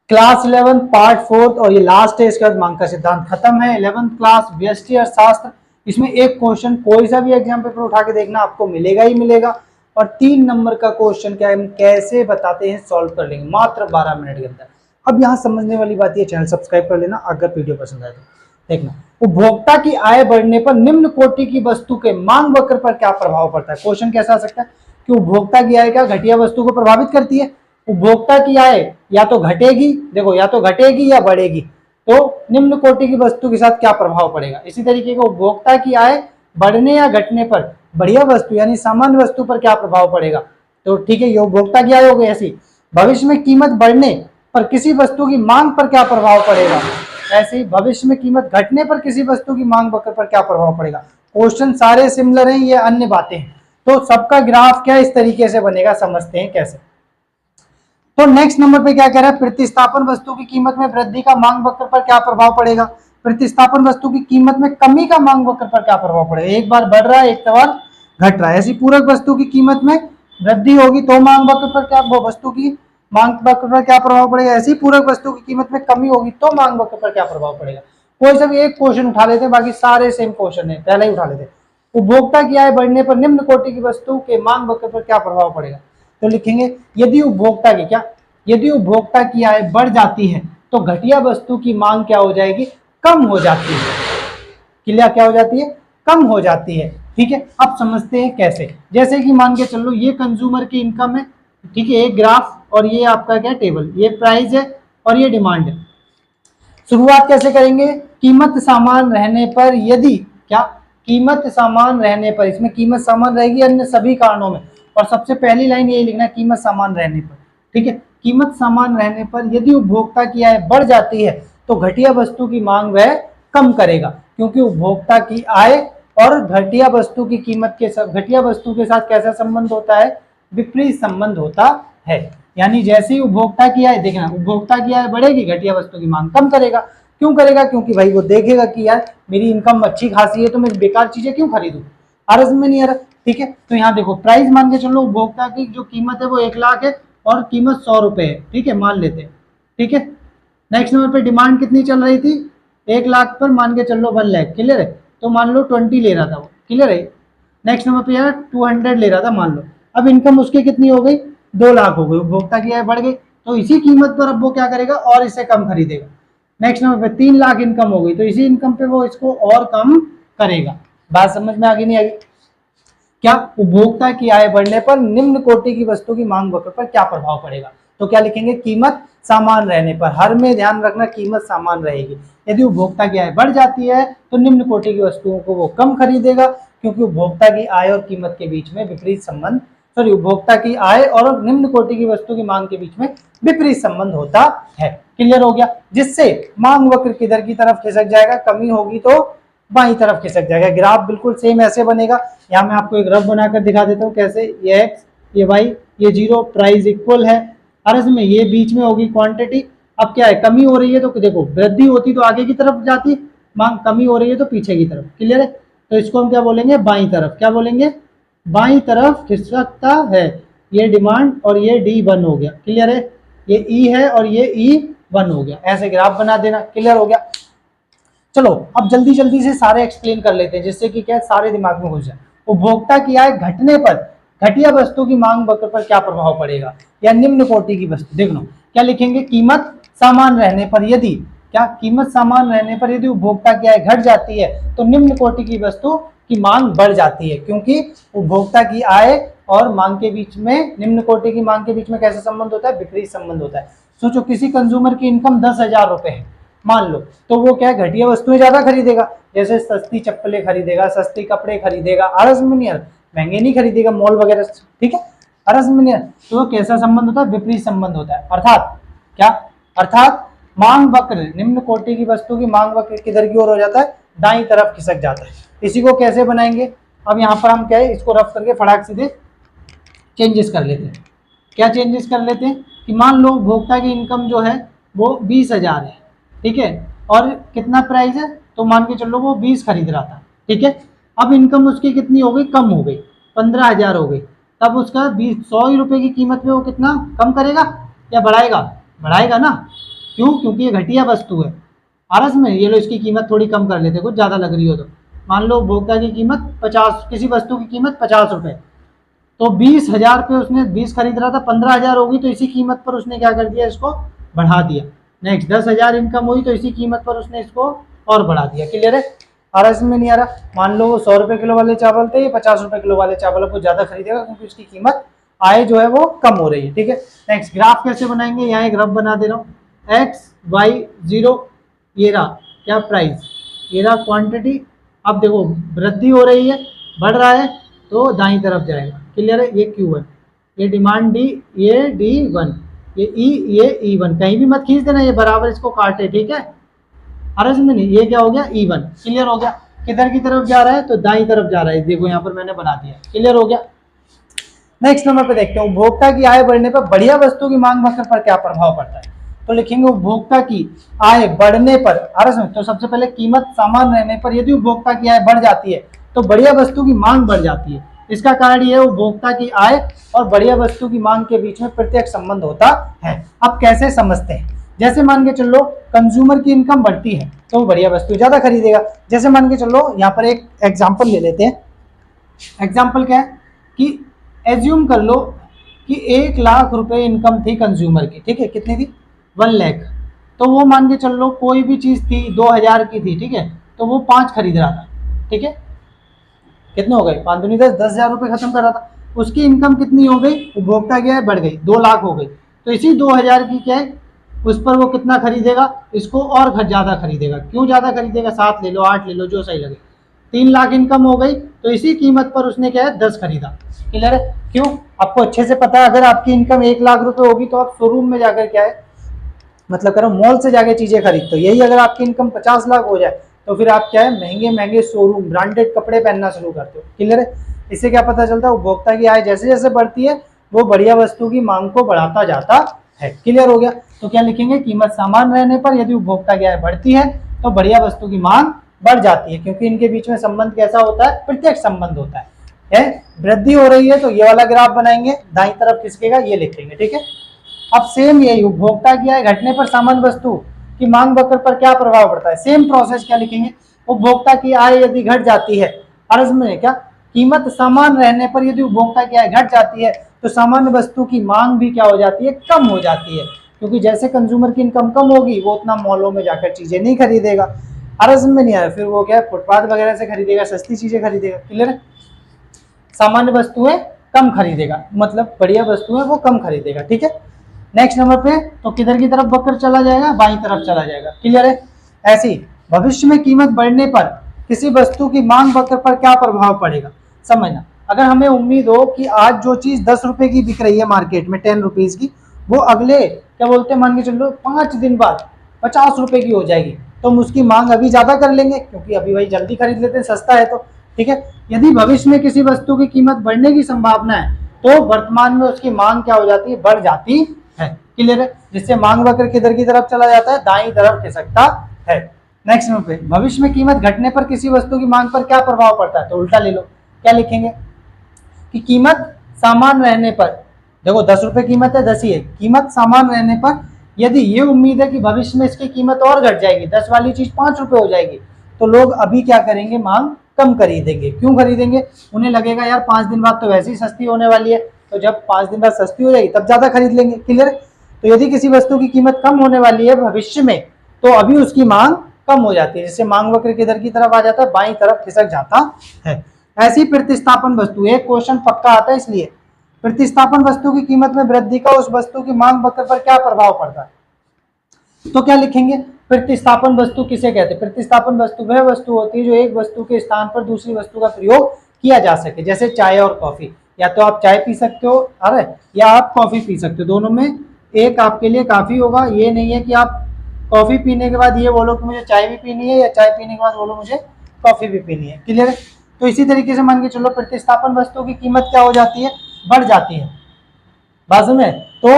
Class 11 part 4 और ये last है, इसके बाद मांग का सिद्धांत खत्म है। 11th क्लास व्यष्टि अर्थशास्त्र, इसमें एक क्वेश्चन कोई सा भी एग्जाम पेपर उठा के देखना आपको मिलेगा ही मिलेगा, और 3 नंबर का क्वेश्चन क्या है, हम कैसे बताते हैं, सॉल्व कर लेंगे मात्र 12 मिनट के अंदर। अब यहाँ समझने वाली बात ये, चैनल सब्सक्राइब कर लेना अगर वीडियो पसंद आए तो। देखना, उपभोक्ता की आय बढ़ने पर निम्न कोटि की वस्तु के मांग वक्र पर क्या प्रभाव पड़ता है। क्वेश्चन कैसा आ सकता है कि उपभोक्ता की आय क्या घटिया वस्तु को प्रभावित करती है। उपभोक्ता की आय या तो घटेगी, देखो या तो घटेगी या बढ़ेगी, तो निम्न कोटि की वस्तु के साथ क्या प्रभाव पड़ेगा। इसी तरीके का उपभोक्ता की आय बढ़ने या घटने पर बढ़िया वस्तु यानी सामान्य वस्तु पर क्या प्रभाव पड़ेगा। तो ठीक है, ये उपभोक्ता की आय हो गई। ऐसी भविष्य में कीमत बढ़ने पर किसी वस्तु की मांग पर क्या प्रभाव पड़ेगा। ऐसे ही भविष्य में कीमत घटने पर किसी वस्तु की मांग वक्र पर क्या प्रभाव पड़ेगा। क्वेश्चन सारे सिमिलर हैं, ये अन्य बातें हैं, तो सबका ग्राफ क्या इस तरीके से बनेगा, समझते हैं कैसे। तो नेक्स्ट नंबर पे क्या कह रहा है, प्रतिस्थापन वस्तु की कीमत में वृद्धि का मांग वक्र पर क्या प्रभाव पड़ेगा। प्रतिस्थापन वस्तु की कीमत में कमी का मांग वक्र पर क्या प्रभाव पड़ेगा। एक बार बढ़ रहा है, एक बार घट रहा है। ऐसी पूरक वस्तु की कीमत में वृद्धि होगी तो मांग वक्र पर क्या, वस्तु की मांग वक्र पर क्या प्रभाव पड़ेगा। ऐसी पूरक वस्तु की कीमत में कमी होगी तो मांग वक्र पर क्या प्रभाव पड़ेगा। कोई सा भी एक क्वेश्चन उठा लेते हैं, बाकी सारे सेम क्वेश्चन है, पहले ही उठा लेते हैं। उपभोक्ता की आय बढ़ने पर निम्न कोटि की वस्तु के मांग वक्र पर क्या प्रभाव पड़ेगा। तो लिखेंगे यदि उपभोक्ता की क्या, यदि उपभोक्ता की आय बढ़ जाती है तो घटिया वस्तु की मांग क्या हो जाएगी, कम हो जाती है। क्लियर, क्या हो जाती है, कम हो जाती है। ठीक है, अब समझते हैं कैसे। जैसे कि मान के चलो ये कंज्यूमर की इनकम है, ठीक है, एक ग्राफ, और ये आपका क्या टेबल, ये प्राइस है और ये डिमांड है। शुरुआत कैसे करेंगे, कीमत समान रहने पर, यदि क्या, कीमत समान रहने पर, इसमें कीमत समान रहेगी अन्य सभी कारणों में, और सबसे पहली लाइन यही लिखना है, कीमत समान रहने पर। ठीक है, कीमत समान रहने पर यदि उपभोक्ता की आय बढ़ जाती है तो घटिया वस्तु की मांग वह कम करेगा, क्योंकि उपभोक्ता की आय और घटिया वस्तु की कीमत के साथ, घटिया वस्तु के साथ कैसा संबंध होता है, विपरीत संबंध होता है। यानी जैसे ही उपभोक्ता की आय, देखना उपभोक्ता की आय बढ़ेगी, घटिया वस्तु की मांग कम करेगा। क्यों करेगा, क्योंकि भाई वो देखेगा कि यार मेरी इनकम अच्छी खासी है तो मैं बेकार चीजें क्यों खरीदूं, अर्ज में नहीं आ रहा। ठीक है, तो यहाँ देखो प्राइस मान के चलो, उपभोक्ता की जो कीमत है वो 1 लाख है और कीमत 100 रुपए है। ठीक है, मान लेते हैं। ठीक है, नेक्स्ट नंबर पे डिमांड कितनी चल रही थी, 1 लाख पर मान के चलो 1 लाख। क्लियर है, तो मान लो 20 ले रहा था वो। क्लियर है, नेक्स्ट नंबर पे यार 200 ले रहा था मान लो। अब इनकम उसकी कितनी हो गई, 2 लाख हो गई। उपभोक्ता की आय बढ़ गई तो इसी कीमत पर अब वो क्या करेगा, और इसे कम खरीदेगा। नेक्स्ट नंबर पे 3 लाख इनकम हो गई तो इसी इनकम पे वो इसको और कम करेगा। बात समझ में आ गई नहीं आ गई। क्या, उपभोक्ता की आय बढ़ने पर निम्न कोटि की वस्तु की मांग वक्र पर क्या प्रभाव पड़ेगा। तो क्या लिखेंगे, कीमत समान रहने पर। हर में ध्यान रखना कीमत समान रहेगी। यदि उपभोक्ता की आय बढ़ जाती है तो निम्न कोटि की वस्तुओं को वो कम खरीदेगा, क्योंकि उपभोक्ता की आय और कीमत के बीच में विपरीत संबंध, सॉरी उपभोक्ता की आय और निम्न कोटि की वस्तु की मांग के बीच में विपरीत संबंध होता है। क्लियर हो गया, जिससे मांग वक्र किधर की तरफ खिसक जाएगा, कमी होगी तो बाईं तरफ खिसक जाएगा। ग्राफ बिल्कुल सेम ऐसे बनेगा। यहाँ मैं आपको एक रफ बनाकर दिखा देता हूँ कैसे, ये x, ये y, ये 0, प्राइस इक्वल है, अर्ज में ये बीच में होगी क्वांटिटी। अब क्या है, कमी हो रही है तो देखो वृद्धि होती तो आगे की तरफ जाती मांग, कमी हो रही है तो पीछे की तरफ। क्लियर है, तो इसको हम क्या बोलेंगे, बाईं तरफ। क्या बोलेंगे, बाईं तरफ खिसकता है। ये डिमांड और ये D1 हो गया। क्लियर है, ये E है और ये E1 हो गया। ऐसे ग्राफ बना देना। क्लियर हो गया। चलो अब जल्दी जल्दी से सारे एक्सप्लेन कर लेते हैं, जिससे कि क्या सारे दिमाग में घुस जाए। उपभोक्ता की आय घटने पर घटिया वस्तु की मांग वक्र पर क्या प्रभाव पड़ेगा, या निम्न कोटि की वस्तु। देख लो क्या लिखेंगे, कीमत समान रहने पर, यदि क्या, कीमत समान रहने पर यदि उपभोक्ता की आय घट जाती है तो निम्न कोटि की वस्तु की मांग बढ़ जाती है, क्योंकि उपभोक्ता की आय और मांग के बीच में, निम्न कोटि की मांग के बीच में कैसा संबंध होता है, विपरीत संबंध होता है। सोचो किसी कंज्यूमर की इनकम 10,000 रुपए है मान लो, तो वो क्या घटिया वस्तुएं ज्यादा खरीदेगा, जैसे सस्ती चप्पलें खरीदेगा, सस्ते कपड़े खरीदेगा, अरज में नहीं, महंगे नहीं खरीदेगा मॉल वगैरह। ठीक है, अरज में नहीं, तो कैसा संबंध होता है, विपरीत संबंध होता है। अर्थात क्या, अर्थात मांग वक्र, निम्न कोटि की वस्तु की मांग वक्र किधर की ओर हो जाता है, दाईं तरफ खिसक जाता है। इसी को कैसे बनाएंगे, अब यहाँ पर हम क्या है, इसको रफ करके फटाक सीधे चेंजेस कर लेते हैं। क्या चेंजेस कर लेते हैं कि मान लो उपभोक्ता की इनकम जो है वो 20,000 है। ठीक है, और कितना प्राइस है, तो मान के चलो वो 20 खरीद रहा था। ठीक है, अब इनकम उसकी कितनी हो गई, कम हो गई, 15,000 हो गई। तब उसका 100 रुपए की कीमत में वो कितना कम करेगा या बढ़ाएगा, बढ़ाएगा ना। क्यों? क्योंकि ये घटिया वस्तु है। आरस में ये लो, इसकी कीमत थोड़ी कम कर लेते, कुछ ज़्यादा लग रही हो तो। मान लो उपभोक्ता की कीमत 50, किसी वस्तु की कीमत 50 रुपये, तो 20,000 पे उसने 20 खरीद रहा था, 15,000 होगी, तो इसी कीमत पर उसने क्या कर दिया, इसको बढ़ा दिया। नेक्स्ट 10,000 इनकम हुई तो इसी कीमत पर उसने इसको और बढ़ा दिया। क्लियर है? आ रहा इसमें? नहीं आ रहा? मान लो वो 100 रुपये किलो वाले चावल थे, ये 50 रुपये किलो वाले चावल को ज़्यादा खरीदेगा क्योंकि उसकी कीमत आय जो है वो कम हो रही है। ठीक है, नेक्स्ट ग्राफ कैसे बनाएंगे? यहाँ एक ग्राफ बना दे रहा हूँ, एक्स वाई जीरो, ये रहा क्या प्राइस, ये रहा क्वांटिटी। अब देखो वृद्धि हो रही है, बढ़ रहा है तो दाईं तरफ जाएगा। क्लियर है? ये क्यू है, ये डिमांड डी, ये D1, ये ई, ये E1, कहीं भी मत खींच देना, ये बराबर इसको काटे। ठीक है, अरे इसमें नहीं, ये क्या हो गया E1। क्लियर हो गया? किधर की तरफ जा रहा है? तो दाईं तरफ जा रहा है। देखो यहाँ पर मैंने बना दिया। क्लियर हो गया? नेक्स्ट नंबर पे देखते हैं, उपभोक्ता की आय बढ़ने पर बढ़िया वस्तु की मांग बढ़ने पर क्या प्रभाव पड़ता है। तो लिखेंगे उपभोक्ता की आय बढ़ने पर, तो सबसे पहले कीमत समान रहने पर यदि उपभोक्ता की आय बढ़ जाती है तो बढ़िया वस्तु की मांग बढ़ जाती है। इसका कारण यह है उपभोक्ता की आय और बढ़िया वस्तु की मांग के बीच में प्रत्यक्ष संबंध होता है। अब कैसे समझते हैं? जैसे मान के चलो कंज्यूमर की इनकम बढ़ती है तो वो बढ़िया वस्तु ज्यादा खरीदेगा। जैसे मान के चलो यहाँ पर एक एग्जाम्पल ले लेते हैं। एग्जाम्पल क्या है कि एज्यूम कर लो कि 1,00,000 रुपए इनकम थी कंज्यूमर की। ठीक है, कितनी थी? 1 लाख। तो वो मान के चल लो कोई भी चीज़ थी 2,000 की थी। ठीक है, तो वो 5 खरीद रहा था। ठीक है, कितने हो गए? 5 दूनी 10, 10,000 रुपये खत्म कर रहा था। उसकी इनकम कितनी हो गई? उपभोक्ता क्या है? बढ़ गई, 2 लाख हो गई। तो इसी 2,000 की क्या है, उस पर वो कितना खरीदेगा? इसको और ज़्यादा खरीदेगा। क्यों ज़्यादा खरीदेगा? 7 ले लो, 8 ले लो, जो सही लगे। 3 लाख इनकम हो गई तो इसी कीमत पर उसने क्या है? 10 खरीदा। क्लियर है? क्यों? आपको अच्छे से पता है, अगर आपकी इनकम 1,00,000 रुपए होगी तो आप शोरूम में जाकर क्या है, मतलब करो मॉल से जाके चीजें खरीदते हो। यही अगर आपकी इनकम 50 लाख हो जाए तो फिर आप क्या है, महंगे महंगे शोरूम ब्रांडेड कपड़े पहनना शुरू करते हो। क्लियर है? इससे क्या पता चलता है? उपभोक्ता की आय जैसे जैसे बढ़ती है वो बढ़िया वस्तु की मांग को बढ़ाता जाता है। क्लियर हो गया? तो क्या लिखेंगे? कीमत समान रहने पर यदि उपभोक्ता की आय बढ़ती है तो बढ़िया वस्तु की मांग बढ़ जाती है, क्योंकि इनके बीच में संबंध कैसा होता है? प्रत्यक्ष संबंध होता है। वृद्धि हो रही है तो ये वाला ग्राफ बनाएंगे, दाईं तरफ खिसकेगा, ये लिखेंगे। ठीक है, अब सेम यही उपभोक्ता की आय घटने पर सामान्य वस्तु की मांग बढ़ने पर क्या प्रभाव पड़ता है? सेम प्रोसेस क्या लिखेंगे? उपभोक्ता की आय यदि घट जाती है, अर्ज में क्या, कीमत समान रहने पर यदि उपभोक्ता की आय घट जाती है तो सामान्य वस्तु की मांग भी क्या हो जाती है? कम हो जाती है, क्योंकि जैसे कंज्यूमर की इनकम कम होगी वो उतना मॉलों में जाकर चीजें नहीं खरीदेगा। अर्ज में नहीं आया, फिर वो क्या है, फुटपाथ वगैरह से खरीदेगा, सस्ती चीजें खरीदेगा। क्लियर है? सामान्य वस्तुएं कम खरीदेगा, मतलब बढ़िया वस्तुएं वो कम खरीदेगा। ठीक है, नेक्स्ट नंबर पे तो किधर की तरफ बकर चला जाएगा? बाईं तरफ चला जाएगा। क्लियर है? ऐसी भविष्य में कीमत बढ़ने पर किसी वस्तु की मांग बढ़ने पर क्या प्रभाव पड़ेगा? समझना, अगर हमें उम्मीद हो कि आज जो चीज 10 रुपए की बिक रही है मार्केट में 10 रुपीज की, वो अगले क्या बोलते हैं, मान के चलो 5 दिन बाद 50 रुपए की हो जाएगी, तो हम उसकी मांग अभी ज्यादा कर लेंगे क्योंकि अभी भाई जल्दी खरीद लेते हैं, सस्ता है तो। ठीक है, यदि भविष्य में किसी वस्तु की कीमत बढ़ने की संभावना है तो वर्तमान में उसकी मांग क्या हो जाती है? बढ़ जाती है। क्लियर है? जिससे मांग वक्र किधर की तरफ चला जाता है? दाईं तरफ खिसकता है। नेक्स्ट नंबर पे, भविष्य में कीमत घटने पर किसी वस्तु की मांग पर क्या प्रभाव पड़ता है? तो उल्टा ले लो, क्या लिखेंगे कि कीमत समान रहने पर, देखो 10 रुपए कीमत है, 10 ही है, कीमत समान रहने पर यदि ये उम्मीद है कि भविष्य में इसकी कीमत और घट जाएगी, 10 वाली चीज 5 रुपए हो जाएगी, तो लोग अभी क्या करेंगे? मांग कम खरीदेंगे। क्यों खरीदेंगे? उन्हें लगेगा यार 5 दिन बाद तो वैसे ही सस्ती होने वाली है, तो जब 5 दिन बाद सस्ती हो जाएगी तब ज्यादा खरीद लेंगे। क्लियर? तो यदि किसी वस्तु की कीमत कम होने वाली है भविष्य में तो अभी उसकी मांग कम हो जाती है, जिससे मांग वक्र किधर की तरफ आ जाता है? बाईं तरफ खिसक जाता है। ऐसी प्रतिस्थापन वस्तु, एक क्वेश्चन पक्का आता है इसलिए, प्रतिस्थापन वस्तु की कीमत में वृद्धि का उस वस्तु की मांग वक्र पर क्या प्रभाव पड़ता है? तो क्या लिखेंगे? प्रतिस्थापन वस्तु किसे कहते हैं? प्रतिस्थापन वस्तु वह वस्तु होती है जो एक वस्तु के स्थान पर दूसरी वस्तु का प्रयोग किया जा सके। जैसे चाय और कॉफी, या तो आप चाय पी सकते हो, अरे, या आप कॉफी पी सकते हो, दोनों में एक आपके लिए काफी होगा। ये नहीं है कि आप कॉफी पीने के बाद ये बोलो कि मुझे चाय भी पीनी है, या चाय पीने के बाद बोलो मुझे कॉफी भी पीनी है। क्लियर है? तो इसी तरीके से मान के चलो प्रतिस्थापन वस्तु की कीमत क्या हो जाती है? बढ़ जाती है। बाजू में तो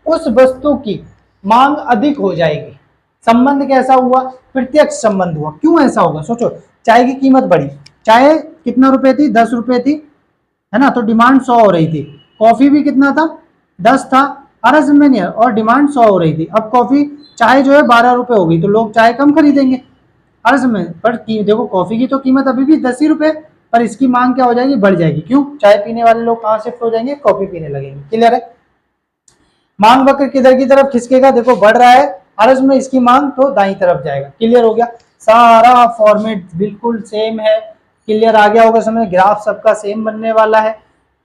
उस वस्तु की मांग अधिक हो जाएगी। संबंध कैसा हुआ? प्रत्यक्ष संबंध हुआ। क्यों ऐसा होगा? सोचो, चाय की कीमत बढ़ी, चाय कितना रुपए थी? 10 रुपए थी, है ना, तो डिमांड 100 हो रही थी। कॉफी भी कितना था? 10 था, आ रहा समझ में नहीं आ रहा। और डिमांड 100 हो रही थी, अब कॉफी चाय जो है 12 रुपए हो गई, तो लोग चाय कम खरीदेंगे। आ रहा समझ, पर देखो कॉफी की तो कीमत अभी भी 10 ही रुपए, पर इसकी मांग क्या हो जाएगी, बढ़ जाएगी। क्यों? चाय पीने वाले लोग कहाँ शिफ्ट हो जाएंगे, कॉफी पीने लगेंगे। क्लियर है? मांग वक्र किधर की तरफ खिसकेगा, देखो बढ़ रहा है, अर्ज में इसकी मांग तो दाई तरफ जाएगा। क्लियर हो गया? सारा फॉर्मेट बिल्कुल सेम है। क्लियर आ गया होगा समझ, ग्राफ सबका सेम बनने वाला है।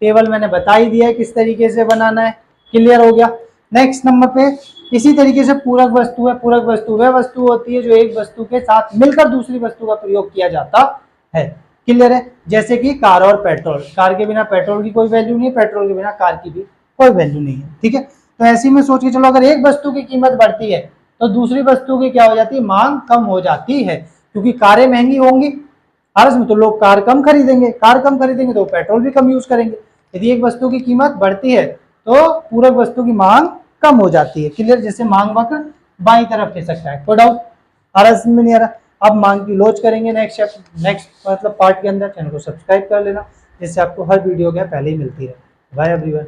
टेबल मैंने बता ही दिया है किस तरीके से बनाना है। क्लियर हो गया? नेक्स्ट नंबर पे इसी तरीके से पूरक वस्तु है। पूरक वस्तु वह वस्तु होती है जो एक वस्तु के साथ मिलकर दूसरी वस्तु का प्रयोग किया जाता है। क्लियर है? जैसे कि कार और पेट्रोल, कार के बिना पेट्रोल की कोई वैल्यू नहीं है, पेट्रोल के बिना कार की भी कोई वैल्यू नहीं है। ठीक है? तो ऐसे में सोच के चलो, अगर एक वस्तु की कीमत बढ़ती है तो दूसरी वस्तु की क्या हो जाती है, मांग कम हो जाती है, क्योंकि कारें महंगी होंगी अर्ज में, तो लोग कार कम खरीदेंगे, कार कम खरीदेंगे तो पेट्रोल भी कम यूज करेंगे। यदि एक वस्तु की कीमत बढ़ती है तो पूरक वस्तु की मांग कम हो जाती है। क्लियर? जैसे मांग वक्र बाई तरफ खिसकता है। कोई डाउट अर्ज में नहीं आ रहा? अब मांग की लोच करेंगे नेक्स्ट मतलब पार्ट के अंदर। चैनल को सब्सक्राइब कर लेना जिससे आपको हर वीडियो क्या पहले ही मिलती है। Bye everyone.